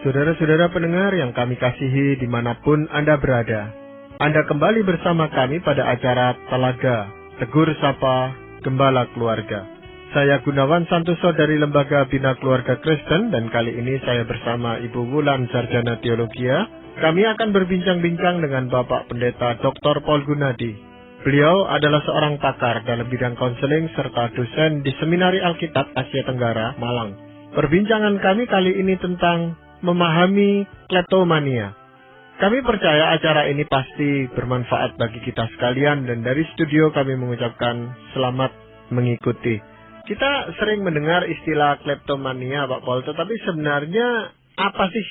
Saudara-saudara pendengar yang kami kasihi dimanapun Anda berada, Anda kembali bersama kami pada acara Talaga, Tegur Sapa, Gembala Keluarga. Saya Gunawan Santoso dari Lembaga Bina Keluarga Kristen, dan kali ini saya bersama Ibu Wulan Sarjana Teologia. Kami akan berbincang-bincang dengan Bapak Pendeta Dr. Paul Gunadi. Beliau adalah seorang pakar dalam bidang konseling serta dosen di Seminari Alkitab Asia Tenggara, Malang. Perbincangan kami kali ini tentang memahami kleptomania. Kami percaya acara ini pasti bermanfaat bagi kita sekalian, dan dari studio kami mengucapkan selamat mengikuti. Kita sering mendengar istilah kleptomania, Pak Paul, tetapi sebenarnya apa sih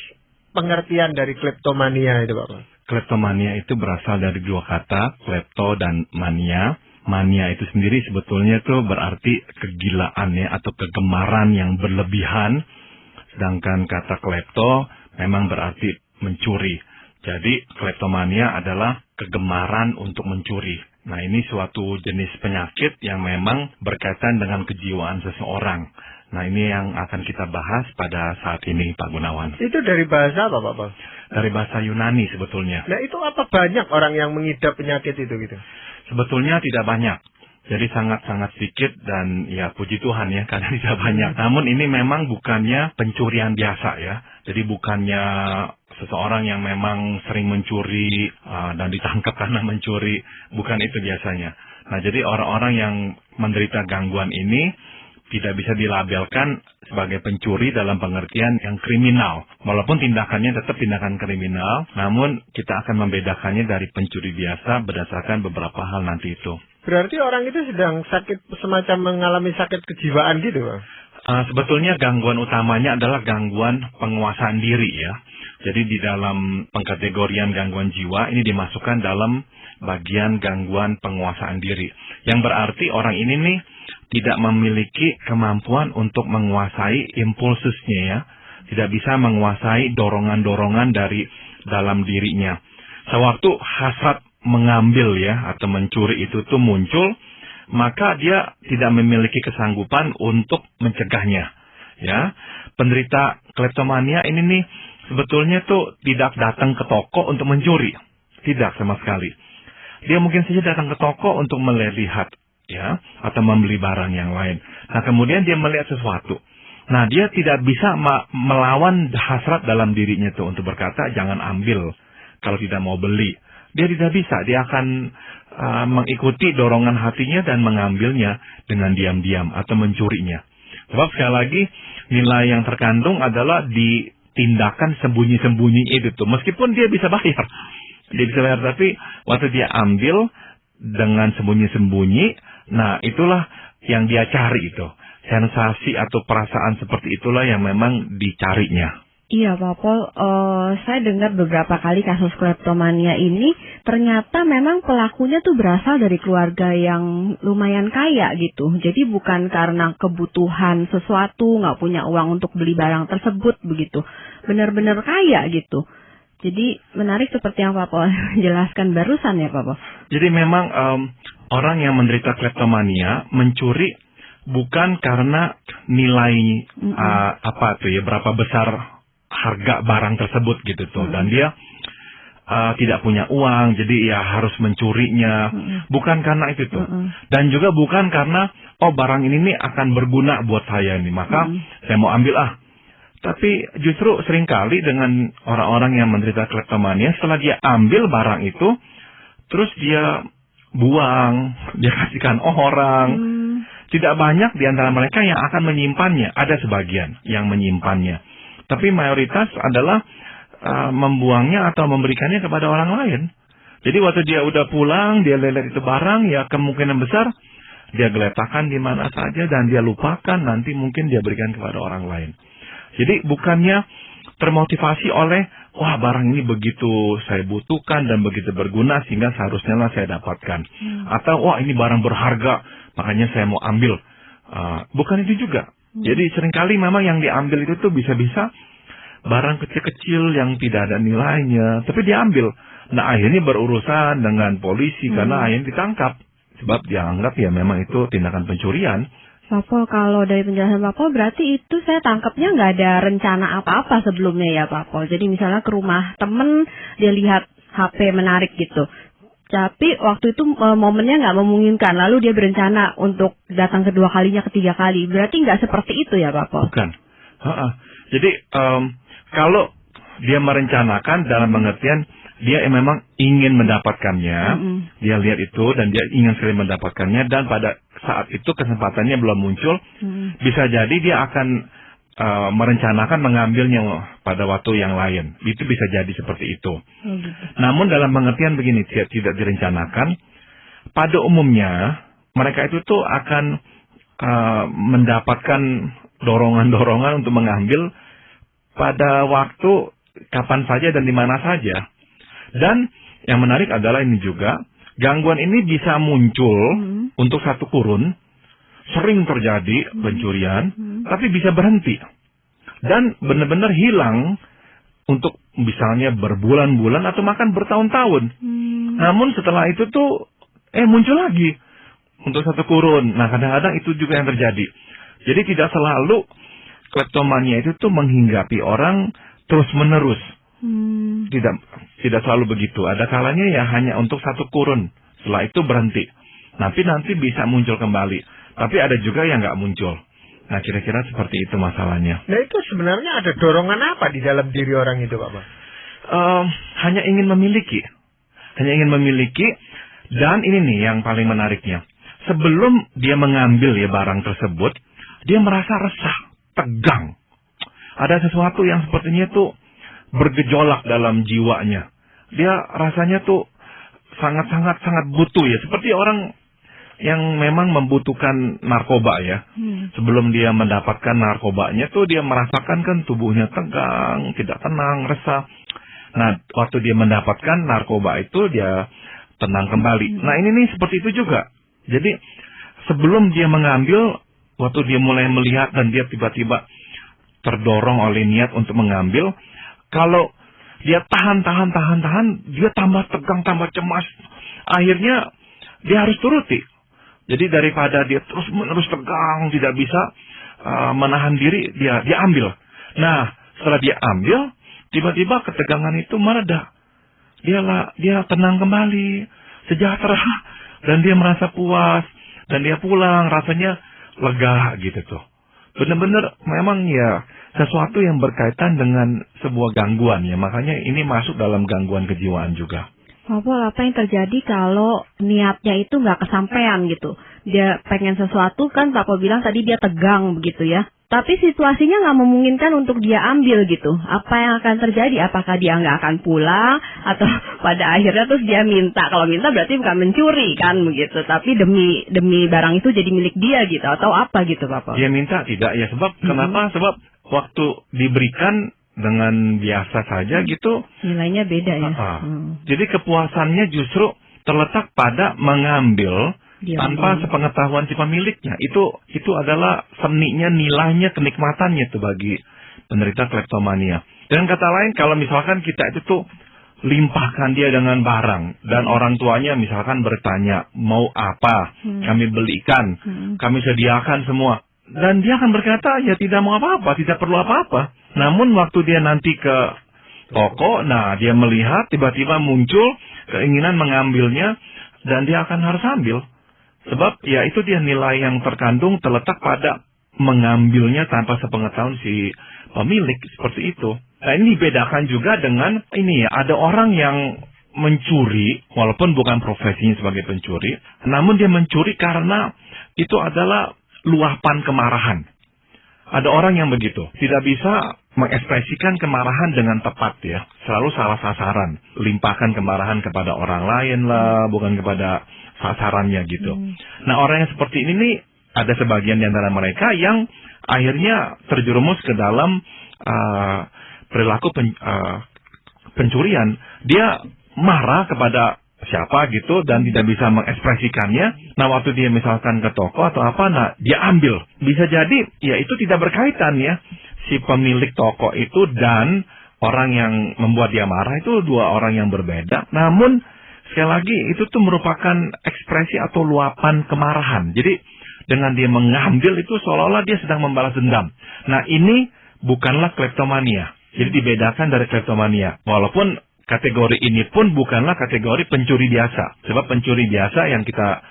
pengertian dari kleptomania itu, Pak Paul? Kleptomania itu berasal dari dua kata, klepto dan mania. Mania itu sendiri sebetulnya itu berarti kegilaan ya, atau kegemaran yang berlebihan. Sedangkan kata klepto memang berarti mencuri. Jadi kleptomania adalah kegemaran untuk mencuri. Nah, ini suatu jenis penyakit yang memang berkaitan dengan kejiwaan seseorang. Nah, ini yang akan kita bahas pada saat ini, Pak Gunawan. Itu dari bahasa apa, Pak Paul? Dari bahasa Yunani sebetulnya. Nah, itu apa banyak orang yang mengidap penyakit itu gitu? Sebetulnya tidak banyak. Jadi sangat-sangat sedikit, dan ya puji Tuhan ya, karena tidak banyak. Namun ini memang bukannya pencurian biasa ya. Jadi bukannya seseorang yang memang sering mencuri dan ditangkap karena mencuri. Bukan itu biasanya. Nah, jadi orang-orang yang menderita gangguan ini tidak bisa dilabelkan sebagai pencuri dalam pengertian yang kriminal. Walaupun tindakannya tetap tindakan kriminal, namun kita akan membedakannya dari pencuri biasa berdasarkan beberapa hal nanti itu. Berarti orang itu sedang sakit, semacam mengalami sakit kejiwaan gitu, Pak? Sebetulnya gangguan utamanya adalah gangguan penguasaan diri ya. Jadi di dalam pengkategorian gangguan jiwa ini dimasukkan dalam bagian gangguan penguasaan diri. Yang berarti orang ini nih tidak memiliki kemampuan untuk menguasai impulsusnya ya. Tidak bisa menguasai dorongan-dorongan dari dalam dirinya. Sewaktu hasrat mengambil ya atau mencuri itu tuh muncul, maka dia tidak memiliki kesanggupan untuk mencegahnya. Ya, penderita kleptomania ini nih sebetulnya tuh tidak datang ke toko untuk mencuri, tidak sama sekali. Dia mungkin saja datang ke toko untuk melihat ya, atau membeli barang yang lain. Nah, kemudian dia melihat sesuatu. Nah, dia tidak bisa melawan hasrat dalam dirinya tuh untuk berkata jangan ambil kalau tidak mau beli. Dia tidak bisa, dia akan mengikuti dorongan hatinya dan mengambilnya dengan diam-diam atau mencurinya. Sebab sekali lagi, nilai yang terkandung adalah di tindakan sembunyi-sembunyi itu tuh. Meskipun dia bisa bayar. Dia bisa bayar, tapi waktu dia ambil dengan sembunyi-sembunyi, nah itulah yang dia cari itu. Sensasi atau perasaan seperti itulah yang memang dicarinya. Iya, Pak Paul, saya dengar beberapa kali kasus kleptomania ini, ternyata memang pelakunya tuh berasal dari keluarga yang lumayan kaya gitu. Jadi bukan karena kebutuhan sesuatu, nggak punya uang untuk beli barang tersebut begitu. Benar-benar kaya gitu. Jadi menarik seperti yang Pak Paul jelaskan barusan ya, Pak Paul. Jadi memang orang yang menderita kleptomania mencuri bukan karena nilai berapa besar harga barang tersebut gitu tuh, dan dia tidak punya uang, jadi ya harus mencurinya. Bukan karena itu tuh, dan juga bukan karena barang ini nih akan berguna buat saya nih, maka saya mau ambil Tapi justru seringkali dengan orang-orang yang menderita kleptomania, setelah dia ambil barang itu, terus dia buang, dia kasihkan orang. Tidak banyak di antara mereka yang akan menyimpannya. Ada sebagian yang menyimpannya. Tapi mayoritas adalah membuangnya atau memberikannya kepada orang lain. Jadi waktu dia udah pulang, dia lihat itu barang, ya kemungkinan besar dia geletakkan di mana saja dan dia lupakan, nanti mungkin dia berikan kepada orang lain. Jadi bukannya termotivasi oleh, wah barang ini begitu saya butuhkan dan begitu berguna sehingga seharusnya lah saya dapatkan. Atau wah ini barang berharga, makanya saya mau ambil. Bukan itu juga. Jadi seringkali memang yang diambil itu tuh bisa-bisa barang kecil-kecil yang tidak ada nilainya, tapi diambil. Nah akhirnya berurusan dengan polisi karena akhirnya ditangkap. Sebab dianggap ya memang itu tindakan pencurian. Pak Pol, kalau dari penjelasan Pak Pol berarti itu saya tangkapnya nggak ada rencana apa-apa sebelumnya ya Pak Pol. Jadi misalnya ke rumah temen, dia lihat HP menarik gitu. Tapi waktu itu momennya nggak memungkinkan, lalu dia berencana untuk datang kedua kalinya, ketiga kali. Berarti nggak seperti itu ya Pak Pol? Bukan. Jadi kalau dia merencanakan dalam pengertian dia memang ingin mendapatkannya, dia lihat itu dan dia ingin sekali mendapatkannya, dan pada saat itu kesempatannya belum muncul, bisa jadi dia akan merencanakan mengambilnya pada waktu yang lain. Itu bisa jadi seperti itu. Namun dalam pengertian begini, tidak direncanakan, pada umumnya mereka itu tuh akan mendapatkan dorongan-dorongan untuk mengambil pada waktu kapan saja dan di mana saja. Dan yang menarik adalah ini juga, gangguan ini bisa muncul untuk satu kurun, sering terjadi pencurian, tapi bisa berhenti. Dan benar-benar hilang untuk misalnya berbulan-bulan atau bahkan bertahun-tahun. Namun setelah itu tuh, muncul lagi untuk satu kurun. Nah, kadang-kadang itu juga yang terjadi. Jadi tidak selalu kleptomania itu tuh menghinggapi orang terus-menerus. Tidak selalu begitu. Ada kalanya ya hanya untuk satu kurun. Setelah itu berhenti. Nanti bisa muncul kembali. Tapi ada juga yang nggak muncul. Nah, kira-kira seperti itu masalahnya. Nah, itu sebenarnya ada dorongan apa di dalam diri orang itu, Pak? Hanya ingin memiliki. Dan ini nih yang paling menariknya. Sebelum dia mengambil ya barang tersebut, dia merasa resah, tegang. Ada sesuatu yang sepertinya tuh bergejolak dalam jiwanya. Dia rasanya tuh sangat butuh ya. Seperti orang yang memang membutuhkan narkoba ya. Sebelum dia mendapatkan narkobanya tuh dia merasakan kan tubuhnya tegang, tidak tenang, resah. Nah, waktu dia mendapatkan narkoba itu dia tenang kembali. Nah, ini nih seperti itu juga. Jadi sebelum dia mengambil, waktu dia mulai melihat dan dia tiba-tiba terdorong oleh niat untuk mengambil, kalau dia tahan, dia tambah tegang, tambah cemas. Akhirnya dia harus turuti. Jadi daripada dia terus-menerus tegang, tidak bisa menahan diri, dia ambil. Nah, setelah dia ambil, tiba-tiba ketegangan itu mereda. Dia tenang kembali, sejahtera, dan dia merasa puas, dan dia pulang rasanya lega gitu tuh. Benar-benar memang ya sesuatu yang berkaitan dengan sebuah gangguan ya, makanya ini masuk dalam gangguan kejiwaan juga. Pak Pol, apa yang terjadi kalau niatnya itu nggak kesampaian gitu? Dia pengen sesuatu kan, Pak Pol bilang tadi dia tegang begitu ya. Tapi situasinya nggak memungkinkan untuk dia ambil gitu. Apa yang akan terjadi? Apakah dia nggak akan pulang? Atau pada akhirnya terus dia minta? Kalau minta berarti bukan mencuri kan begitu. Tapi demi barang itu jadi milik dia gitu. Atau apa gitu Pak Pol? Dia minta tidak ya. Sebab kenapa? Sebab waktu diberikan dengan biasa saja gitu, nilainya beda ya. Jadi kepuasannya justru terletak pada mengambil tanpa sepengetahuan si pemiliknya. Itu adalah seninya, nilainya, kenikmatannya tuh bagi penderita kleptomania. Dengan kata lain, kalau misalkan kita itu tuh limpahkan dia dengan barang dan orang tuanya misalkan bertanya mau apa, kami belikan, kami sediakan semua. Dan dia akan berkata, ya tidak mau apa-apa, tidak perlu apa-apa. Namun waktu dia nanti ke toko, nah dia melihat tiba-tiba muncul keinginan mengambilnya, dan dia akan harus ambil. Sebab ya itu dia nilai yang terkandung terletak pada mengambilnya tanpa sepengetahuan si pemilik, seperti itu. Nah, ini dibedakan juga dengan ini ya, ada orang yang mencuri, walaupun bukan profesinya sebagai pencuri, namun dia mencuri karena itu adalah luapan kemarahan. Ada orang yang begitu, tidak bisa mengekspresikan kemarahan dengan tepat ya. Selalu salah sasaran. Limpahkan kemarahan kepada orang lain lah, bukan kepada sasarannya gitu. Nah, orang yang seperti ini nih, ada sebagian di antara mereka yang akhirnya terjerumus ke dalam perilaku pencurian. Dia marah kepada siapa gitu dan tidak bisa mengekspresikannya. Nah, waktu dia misalkan ke toko atau apa, nah dia ambil. Bisa jadi ya itu tidak berkaitan ya, si pemilik toko itu dan orang yang membuat dia marah itu dua orang yang berbeda. Namun sekali lagi itu tuh merupakan ekspresi atau luapan kemarahan. Jadi Dengan dia mengambil itu seolah-olah dia sedang membalas dendam. Nah, ini bukanlah kleptomania. Jadi dibedakan dari kleptomania. Walaupun kategori ini pun bukanlah kategori pencuri biasa. Sebab pencuri biasa yang kita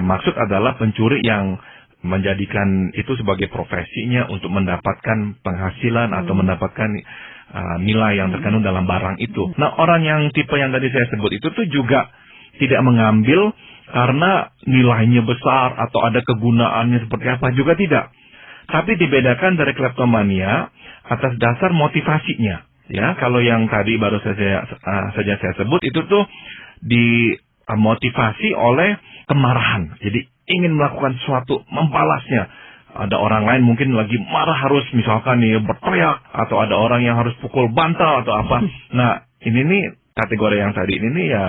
maksud adalah pencuri yang menjadikan itu sebagai profesinya untuk mendapatkan penghasilan atau mendapatkan nilai yang terkandung dalam barang itu. Nah, orang yang tipe yang tadi saya sebut itu tuh juga tidak mengambil karena nilainya besar atau ada kegunaannya seperti apa, juga tidak. Tapi dibedakan dari kleptomania atas dasar motivasinya. Ya, kalau yang tadi baru saja saya sebut itu tuh dimotivasi oleh kemarahan. Jadi ingin melakukan sesuatu, membalasnya. Ada orang lain mungkin lagi marah harus misalkan nih berteriak, atau ada orang yang harus pukul bantal atau apa. Nah, ini nih kategori yang tadi ini nih ya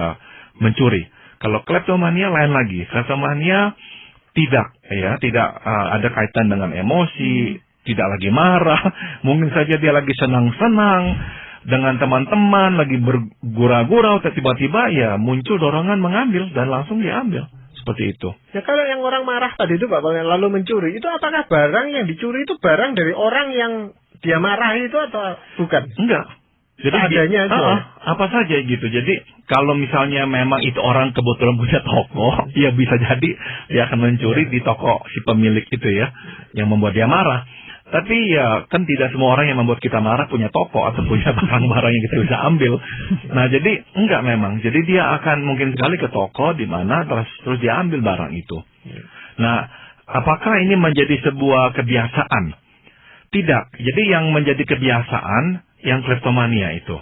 mencuri. Kalau kleptomania lain lagi. Kleptomania tidak ada kaitan dengan emosi, tidak lagi marah, mungkin saja dia lagi senang-senang dengan teman-teman, lagi bergurau-gurau, tiba-tiba ya muncul dorongan mengambil dan langsung diambil. Seperti itu. Ya, kalau yang orang marah tadi itu Pak, lalu mencuri, itu apakah barang yang dicuri itu barang dari orang yang dia marahi itu atau bukan? Enggak. Jadi adanya apa saja gitu. Jadi kalau misalnya memang itu orang kebetulan punya toko, ya bisa jadi dia akan mencuri di toko si pemilik itu ya, yang membuat dia marah. Tapi ya kan tidak semua orang yang membuat kita marah punya toko atau punya barang-barang yang kita bisa ambil. Nah, jadi enggak memang. Jadi dia akan mungkin sekali ke toko di mana terus dia ambil barang itu. Nah, apakah ini menjadi sebuah kebiasaan? Tidak. Jadi yang menjadi kebiasaan yang kleptomania itu.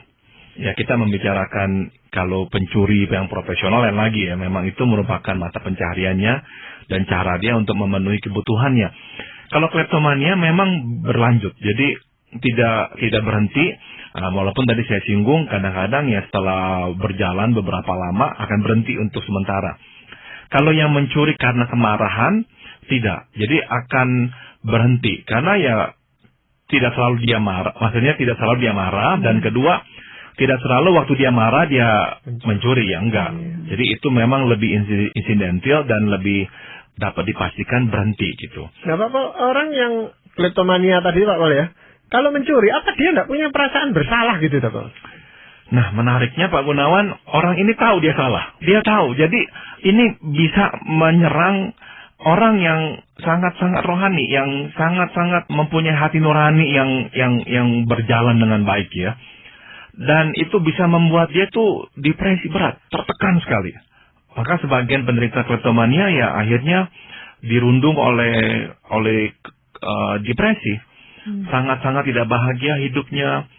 Ya, kita membicarakan kalau pencuri yang profesional yang lagi ya, memang itu merupakan mata pencahariannya dan cara dia untuk memenuhi kebutuhannya. Kalau kleptomania memang berlanjut, jadi tidak berhenti. Walaupun tadi saya singgung, kadang-kadang ya setelah berjalan beberapa lama akan berhenti untuk sementara. Kalau yang mencuri karena kemarahan, tidak. Jadi akan berhenti karena ya tidak selalu dia marah. Maksudnya tidak selalu dia marah, dan kedua tidak selalu waktu dia marah dia mencuri, ya enggak. Jadi itu memang lebih insidental dan lebih dapat dipastikan berhenti gitu. Nah, Pak, orang yang kleptomania tadi Pak Pol ya, kalau mencuri, apa dia tidak punya perasaan bersalah gitu Pak? Nah, menariknya Pak Gunawan, orang ini tahu dia salah. Dia tahu. Jadi ini bisa menyerang orang yang sangat-sangat rohani, yang sangat-sangat mempunyai hati nurani yang berjalan dengan baik ya. Dan itu bisa membuat dia tuh depresi berat, tertekan sekali. Maka sebagian penderita kleptomania ya akhirnya dirundung oleh depresi. Sangat-sangat tidak bahagia hidupnya.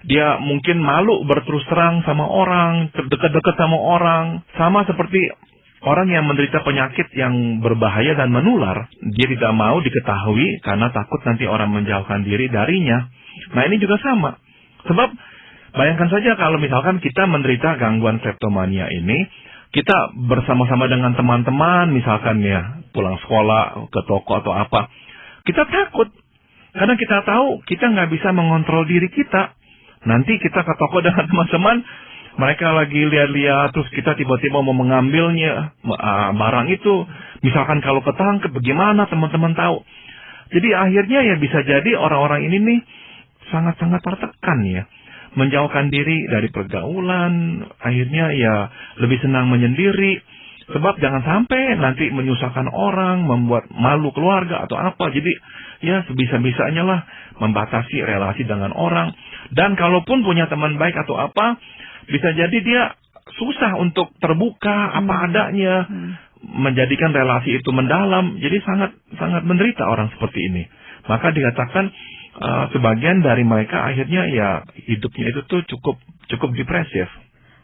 Dia mungkin malu berterus terang sama orang, dekat-dekat sama orang. Sama seperti orang yang menderita penyakit yang berbahaya dan menular. Dia tidak mau diketahui karena takut nanti orang menjauhkan diri darinya. Nah, ini juga sama. Sebab bayangkan saja kalau misalkan kita menderita gangguan kleptomania ini, kita bersama-sama dengan teman-teman, misalkan ya, pulang sekolah, ke toko atau apa. Kita takut. Karena kita tahu kita nggak bisa mengontrol diri kita. Nanti kita ke toko dengan teman-teman, mereka lagi lihat-lihat, terus kita tiba-tiba mau mengambilnya, barang itu. Misalkan kalau ketangkep, bagaimana teman-teman tahu. Jadi akhirnya ya bisa jadi orang-orang ini nih sangat-sangat tertekan ya. Menjauhkan diri dari pergaulan, akhirnya ya lebih senang menyendiri. Sebab jangan sampai nanti menyusahkan orang, membuat malu keluarga atau apa. Jadi ya sebisa-bisanya lah membatasi relasi dengan orang. Dan kalaupun punya teman baik atau apa, bisa jadi dia susah untuk terbuka apa adanya, menjadikan relasi itu mendalam. Jadi sangat menderita orang seperti ini. Maka dikatakan sebagian dari mereka akhirnya ya hidupnya itu tuh cukup depresif.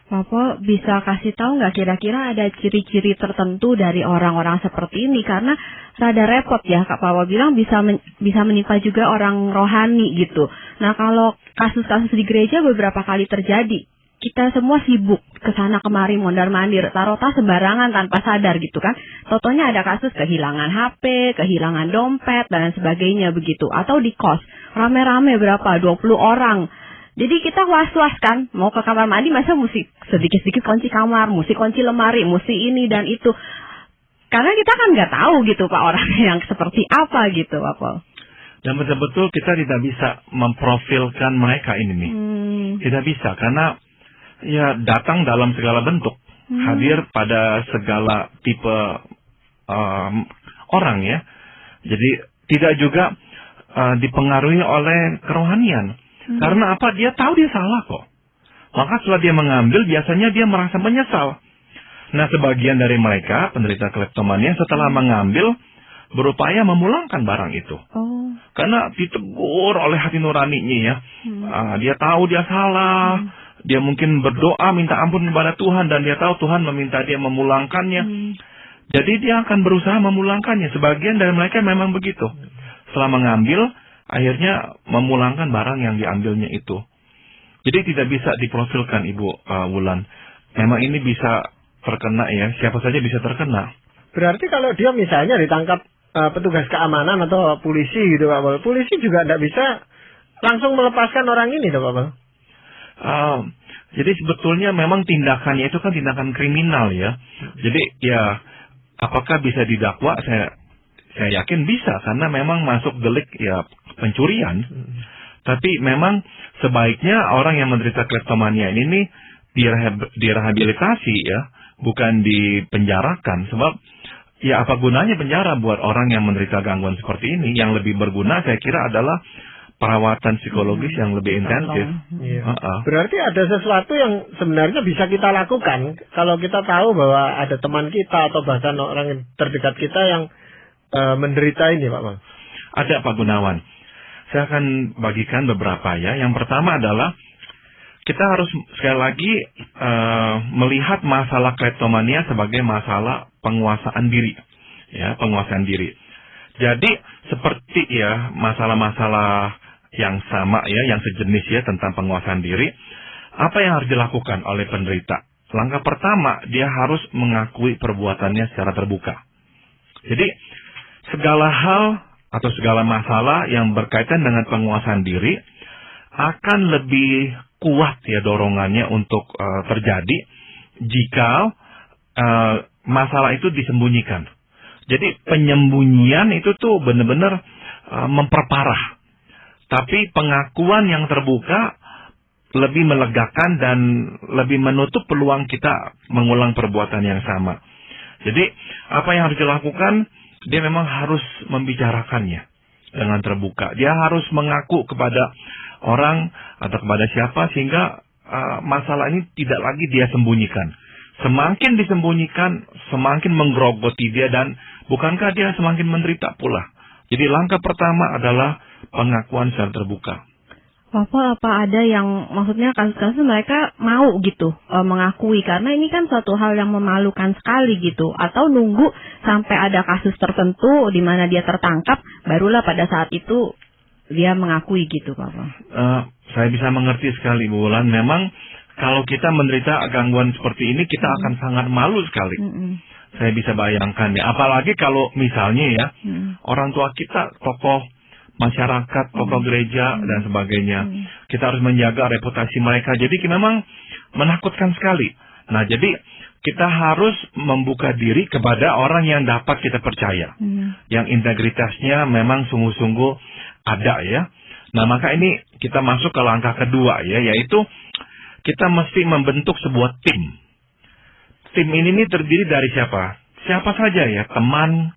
Pak Pol bisa kasih tahu nggak kira-kira ada ciri-ciri tertentu dari orang-orang seperti ini? Karena rada repot ya, Kak Pol bilang bisa menimpa juga orang rohani gitu. Nah, kalau kasus-kasus di gereja beberapa kali terjadi, kita semua sibuk kesana kemari mondar-mandir, taruh tas sembarangan tanpa sadar gitu kan. Totonya ada kasus kehilangan HP, kehilangan dompet dan sebagainya begitu. Atau di kos, rame-rame berapa, 20 orang. Jadi kita was-was kan, mau ke kamar mandi masa mesti sedikit-sedikit kunci kamar, mesti kunci lemari, mesti ini dan itu. Karena kita kan nggak tahu gitu Pak orang yang seperti apa gitu Pak Paul. Dan betul-betul kita tidak bisa memprofilkan mereka ini nih. Tidak bisa karena ya datang dalam segala bentuk, hadir pada segala tipe orang ya. Jadi tidak juga dipengaruhi oleh kerohanian. Karena apa? Dia tahu dia salah kok. Maka setelah dia mengambil, biasanya dia merasa menyesal. Nah, sebagian dari mereka, penderita kleptomania, setelah mengambil, berupaya memulangkan barang itu. Karena ditegur oleh hati nuraninya ya. Dia tahu dia salah. Dia mungkin berdoa, minta ampun kepada Tuhan. Dan dia tahu Tuhan meminta dia memulangkannya. Jadi dia akan berusaha memulangkannya. Sebagian dari mereka memang begitu. Setelah mengambil, akhirnya memulangkan barang yang diambilnya itu. Jadi tidak bisa diprofilkan Ibu Wulan. Memang ini bisa terkena ya, siapa saja bisa terkena. Berarti kalau dia misalnya ditangkap petugas keamanan atau polisi gitu Pak Paul, polisi juga tidak bisa langsung melepaskan orang ini Pak Paul? Jadi sebetulnya memang tindakannya itu kan tindakan kriminal ya. Jadi ya apakah bisa didakwa? Saya yakin bisa karena memang masuk delik ya pencurian. Tapi memang sebaiknya orang yang menderita kleptomania ini nih direhabilitasi ya, bukan dipenjarakan. Sebab ya apa gunanya penjara buat orang yang menderita gangguan seperti ini? Yang lebih berguna saya kira adalah perawatan psikologis yang lebih intensif. Berarti ada sesuatu yang sebenarnya bisa kita lakukan kalau kita tahu bahwa ada teman kita atau bahkan orang yang terdekat kita yang menderita ini Pak Paul. Ada Pak Gunawan. Saya akan bagikan beberapa ya. Yang pertama adalah kita harus sekali lagi melihat masalah kleptomania sebagai masalah penguasaan diri. Ya, penguasaan diri. Jadi seperti ya masalah-masalah yang sama ya, yang sejenis ya tentang penguasaan diri, apa yang harus dilakukan oleh penderita? Langkah pertama, dia harus mengakui perbuatannya secara terbuka. Jadi segala hal atau segala masalah yang berkaitan dengan penguasaan diri akan lebih kuat ya dorongannya untuk terjadi jika masalah itu disembunyikan. Jadi penyembunyian itu tuh benar-benar memperparah. Tapi pengakuan yang terbuka lebih melegakan dan lebih menutup peluang kita mengulang perbuatan yang sama. Jadi apa yang harus dilakukan? Dia memang harus membicarakannya dengan terbuka. Dia harus mengaku kepada orang atau kepada siapa sehingga masalah ini tidak lagi dia sembunyikan. Semakin disembunyikan, semakin menggerogoti dia dan bukankah dia semakin menderita pula. Jadi langkah pertama adalah pengakuan secara terbuka. Bapak, apa ada yang maksudnya kasus-kasus mereka mau gitu mengakui karena ini kan suatu hal yang memalukan sekali gitu, atau nunggu sampai ada kasus tertentu di mana dia tertangkap barulah pada saat itu dia mengakui gitu Bapak? Saya bisa mengerti sekali Bu Wulan. Memang kalau kita menderita gangguan seperti ini kita akan sangat malu sekali. Saya bisa bayangkan ya, apalagi kalau misalnya ya orang tua kita tokoh masyarakat, tokoh gereja, dan sebagainya. Kita harus menjaga reputasi mereka. Jadi memang menakutkan sekali. Nah, jadi kita harus membuka diri kepada orang yang dapat kita percaya. Yang integritasnya memang sungguh-sungguh ada ya. Nah, maka ini kita masuk ke langkah kedua ya, yaitu kita mesti membentuk sebuah tim. Tim ini terdiri dari siapa? Siapa saja ya, teman,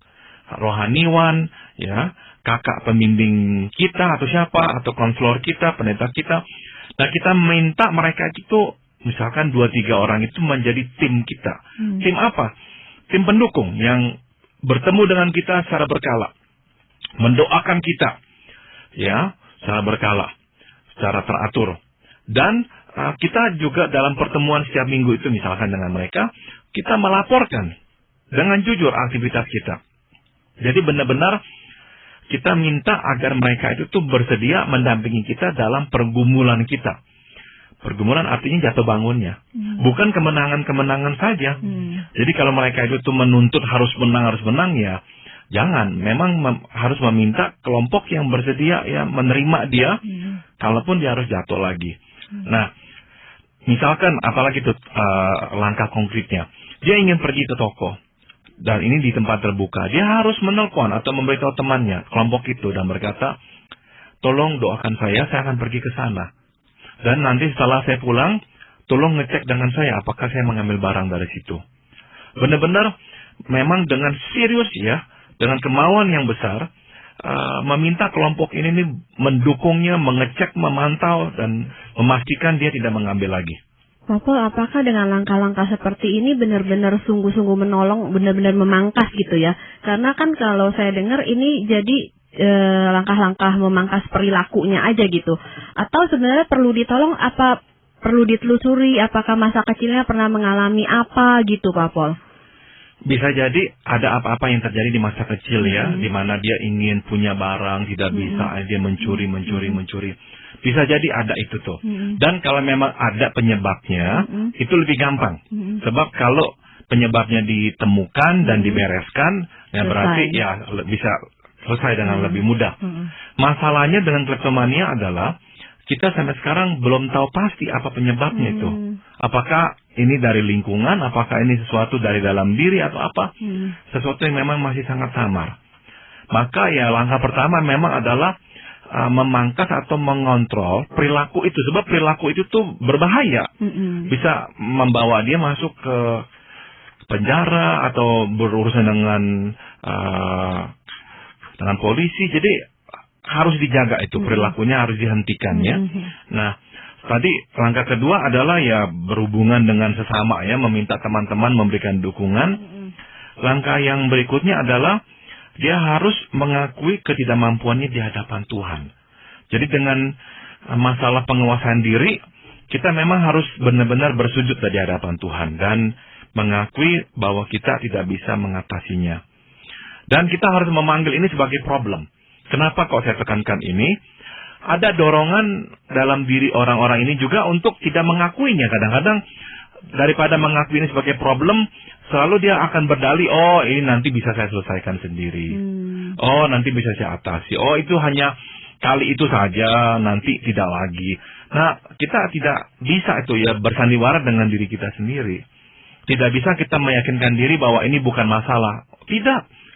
rohaniwan, ya, kakak pembimbing kita atau siapa, atau konselor kita, pendeta kita. Nah, kita minta mereka itu, misalkan 2-3 orang itu menjadi tim kita. Tim apa? Tim pendukung yang bertemu dengan kita secara berkala. Mendoakan kita, ya, secara berkala, secara teratur. Dan kita juga dalam pertemuan setiap minggu itu, misalkan dengan mereka, kita melaporkan dengan jujur aktivitas kita. Jadi benar-benar kita minta agar mereka itu tuh bersedia mendampingi kita dalam pergumulan kita. Pergumulan artinya jatuh bangunnya. Bukan kemenangan-kemenangan saja. Jadi kalau mereka itu tuh menuntut harus menang ya, jangan. Memang harus meminta kelompok yang bersedia ya menerima dia, kalaupun dia harus jatuh lagi. Nah, misalkan apalagi itu langkah konkretnya. Dia ingin pergi ke toko. dan ini di tempat terbuka, dia harus menelpon atau memberitahu temannya, kelompok itu, dan berkata, tolong doakan saya akan pergi ke sana. Dan nanti setelah saya pulang, tolong ngecek dengan saya, apakah saya mengambil barang dari situ. Benar-benar, memang dengan serius ya, dengan kemauan yang besar, meminta kelompok ini nih mendukungnya, mengecek, memantau, dan memastikan dia tidak mengambil lagi. Pak Paul, apakah dengan langkah-langkah seperti ini benar-benar sungguh-sungguh menolong, benar-benar memangkas gitu ya? Karena kan kalau saya dengar ini jadi langkah-langkah memangkas perilakunya aja gitu. Atau sebenarnya perlu ditolong, apa perlu ditelusuri, apakah masa kecilnya pernah mengalami apa gitu Pak Paul? Bisa jadi ada apa-apa yang terjadi di masa kecil ya, di mana dia ingin punya barang, tidak bisa, dia mencuri. Bisa jadi ada itu tuh. Dan kalau memang ada penyebabnya, itu lebih gampang. Sebab kalau penyebabnya ditemukan dan dibereskan, ya berarti ya bisa selesai dengan lebih mudah. Masalahnya dengan kleptomania adalah kita sampai sekarang belum tahu pasti apa penyebabnya itu. Apakah ini dari lingkungan, apakah ini sesuatu dari dalam diri atau apa? Sesuatu yang memang masih sangat samar. Maka ya langkah pertama memang adalah memangkas atau mengontrol perilaku itu. Sebab perilaku itu tuh berbahaya. Bisa membawa dia masuk ke penjara atau berurusan dengan polisi. Jadi harus dijaga itu, perilakunya harus dihentikan ya. Nah, tadi langkah kedua adalah ya berhubungan dengan sesama ya, meminta teman-teman memberikan dukungan. Langkah yang berikutnya adalah dia harus mengakui ketidakmampuannya di hadapan Tuhan. Jadi dengan masalah penguasaan diri, kita memang harus benar-benar bersujud di hadapan Tuhan dan mengakui bahwa kita tidak bisa mengatasinya. Dan kita harus memanggil ini sebagai problem. Kenapa kok saya tekankan ini? Ada dorongan dalam diri orang-orang ini juga untuk tidak mengakuinya. Kadang-kadang daripada mengakui ini sebagai problem, selalu dia akan berdalih, oh ini nanti bisa saya selesaikan sendiri. Oh nanti bisa saya atasi. Oh itu hanya kali itu saja, nanti tidak lagi. Nah kita tidak bisa itu ya bersandiwara dengan diri kita sendiri. Tidak bisa kita meyakinkan diri bahwa ini bukan masalah. Tidak.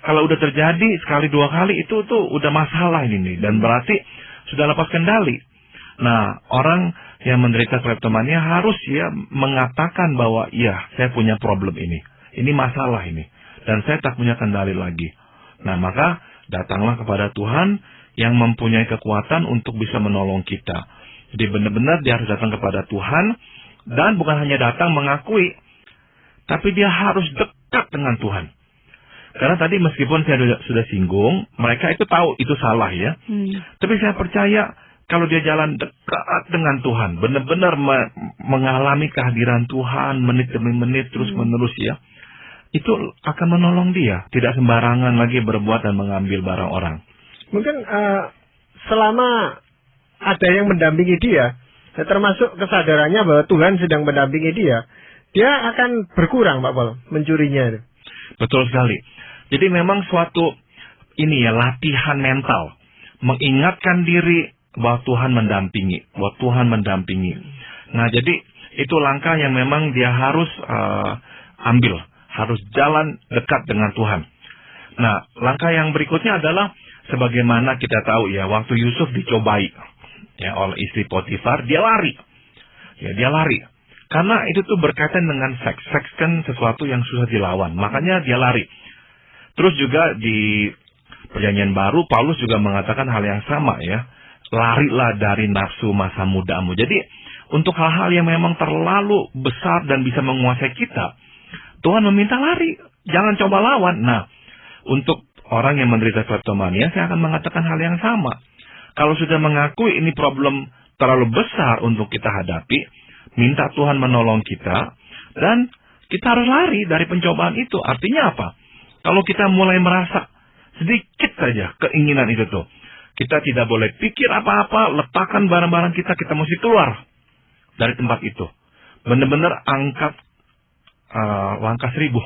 Kalau udah terjadi sekali dua kali itu tuh udah masalah ini nih. Dan berarti sudah lepas kendali. Nah orang yang menderita kleptomania harus ya mengatakan bahwa iya saya punya problem ini. Ini masalah ini. Dan saya tak punya kendali lagi. Nah maka datanglah kepada Tuhan yang mempunyai kekuatan untuk bisa menolong kita. Jadi benar-benar dia harus datang kepada Tuhan. Dan bukan hanya datang mengakui. Tapi dia harus dekat dengan Tuhan. Karena tadi meskipun saya sudah singgung, mereka itu tahu itu salah ya. Tapi saya percaya kalau dia jalan dekat dengan Tuhan, benar-benar mengalami kehadiran Tuhan menit demi menit terus menerus ya, itu akan menolong dia, tidak sembarangan lagi berbuat dan mengambil barang orang. Mungkin selama ada yang mendampingi dia, termasuk kesadarannya bahwa Tuhan sedang mendampingi dia akan berkurang Pak Paul mencurinya. Betul sekali. Jadi memang suatu ini ya latihan mental, mengingatkan diri bahwa Tuhan mendampingi, Nah jadi itu langkah yang memang dia harus ambil, harus jalan dekat dengan Tuhan. Nah langkah yang berikutnya adalah sebagaimana kita tahu ya waktu Yusuf dicobai ya oleh istri Potifar, dia lari, karena itu tuh berkaitan dengan seks. Seks kan sesuatu yang susah dilawan, makanya dia lari. Terus juga di Perjanjian Baru, Paulus juga mengatakan hal yang sama ya. Larilah dari nafsu masa mudamu. Jadi, untuk hal-hal yang memang terlalu besar dan bisa menguasai kita, Tuhan meminta lari. Jangan coba lawan. Nah, untuk orang yang menderita kleptomania, saya akan mengatakan hal yang sama. Kalau sudah mengakui ini problem terlalu besar untuk kita hadapi, minta Tuhan menolong kita, dan kita harus lari dari pencobaan itu. Artinya apa? Kalau kita mulai merasa sedikit saja keinginan itu tuh, kita tidak boleh pikir apa-apa, letakkan barang-barang kita mesti keluar dari tempat itu. Benar-benar angkat langkah 1000.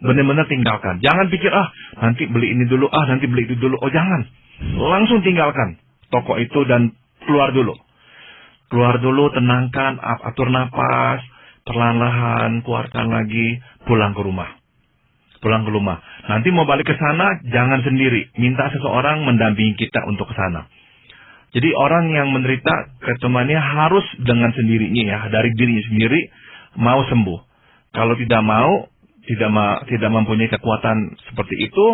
Benar-benar tinggalkan. Jangan pikir, nanti beli ini dulu, nanti beli itu dulu. Oh jangan. Langsung tinggalkan toko itu dan keluar dulu. Keluar dulu, tenangkan, atur napas, perlahan-lahan, keluarkan lagi, pulang ke rumah. pulang ke rumah. Nanti mau balik ke sana, jangan sendiri. Minta seseorang mendampingi kita untuk ke sana. Jadi orang yang menderita kleptomania harus dengan sendirinya ya, dari dirinya sendiri mau sembuh. Kalau tidak mau, tidak mempunyai kekuatan seperti itu,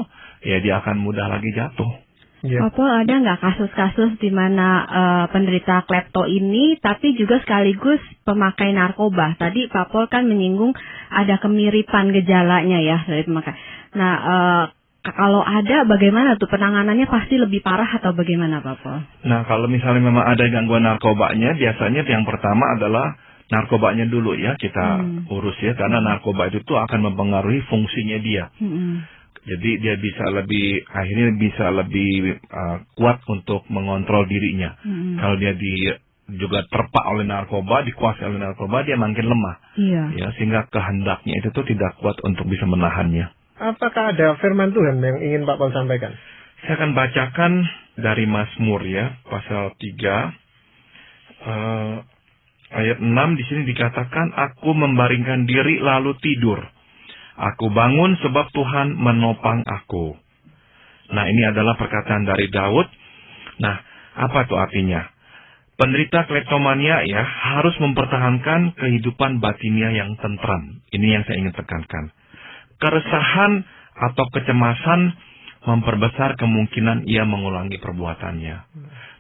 ya dia akan mudah lagi jatuh. Pak Pol, ada nggak kasus-kasus di mana penderita klepto ini tapi juga sekaligus pemakai narkoba? Tadi Pak Pol kan menyinggung ada kemiripan gejalanya ya dari pemakai. Nah, kalau ada bagaimana tuh penanganannya, pasti lebih parah atau bagaimana Pak Pol? Nah, kalau misalnya memang ada gangguan narkobanya, biasanya yang pertama adalah narkobanya dulu ya kita urus ya, karena narkoba itu tuh akan mempengaruhi fungsinya dia. Jadi dia akhirnya bisa lebih kuat untuk mengontrol dirinya. Kalau dia juga terpak oleh narkoba, dikuasai oleh narkoba, dia makin lemah. Ya, sehingga kehendaknya itu tuh tidak kuat untuk bisa menahannya. Apakah ada firman Tuhan yang ingin Pak Pol sampaikan? Saya akan bacakan dari Mazmur ya, pasal 3 ayat 6 di sini dikatakan, aku membaringkan diri lalu tidur. Aku bangun sebab Tuhan menopang aku. Nah, ini adalah perkataan dari Daud. Nah, apa itu artinya? Penderita kleptomania ya harus mempertahankan kehidupan batiniah yang tentram. Ini yang saya ingin tekankan. Keresahan atau kecemasan memperbesar kemungkinan ia mengulangi perbuatannya.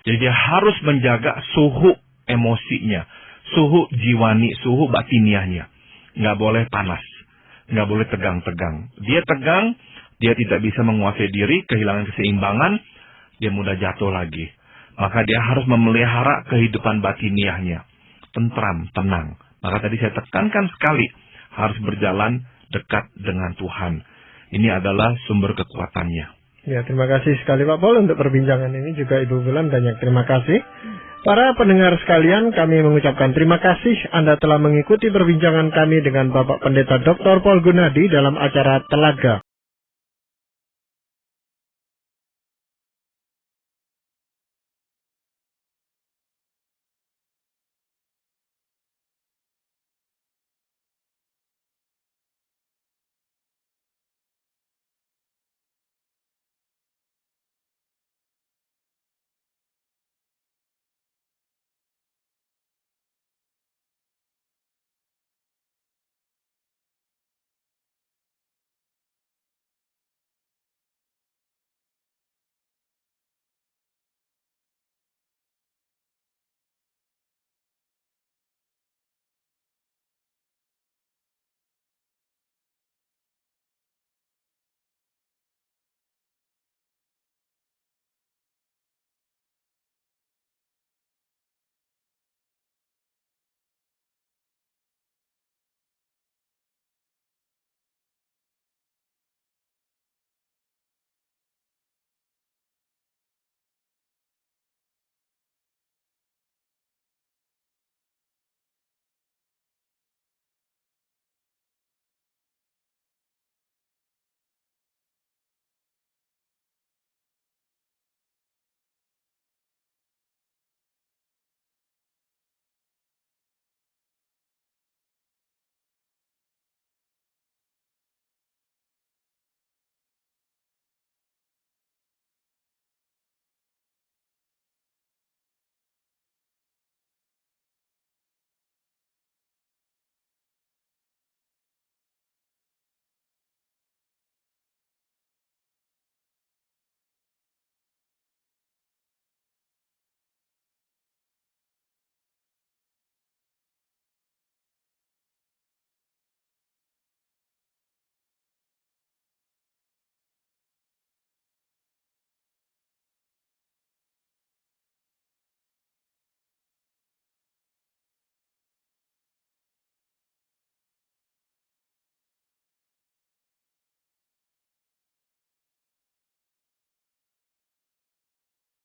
Jadi dia harus menjaga suhu emosinya, suhu jiwani, suhu batiniahnya. Nggak boleh panas. Nggak boleh tegang-tegang. Dia tegang, dia tidak bisa menguasai diri, kehilangan keseimbangan, dia mudah jatuh lagi. Maka dia harus memelihara kehidupan batiniahnya. Tentram, tenang. Maka tadi saya tekankan sekali, harus berjalan dekat dengan Tuhan. Ini adalah sumber kekuatannya. Ya, terima kasih sekali Pak Pol untuk perbincangan ini, juga Ibu Bulan banyak terima kasih. Para pendengar sekalian, kami mengucapkan terima kasih Anda telah mengikuti perbincangan kami dengan Bapak Pendeta Dr. Paul Gunadi dalam acara Telaga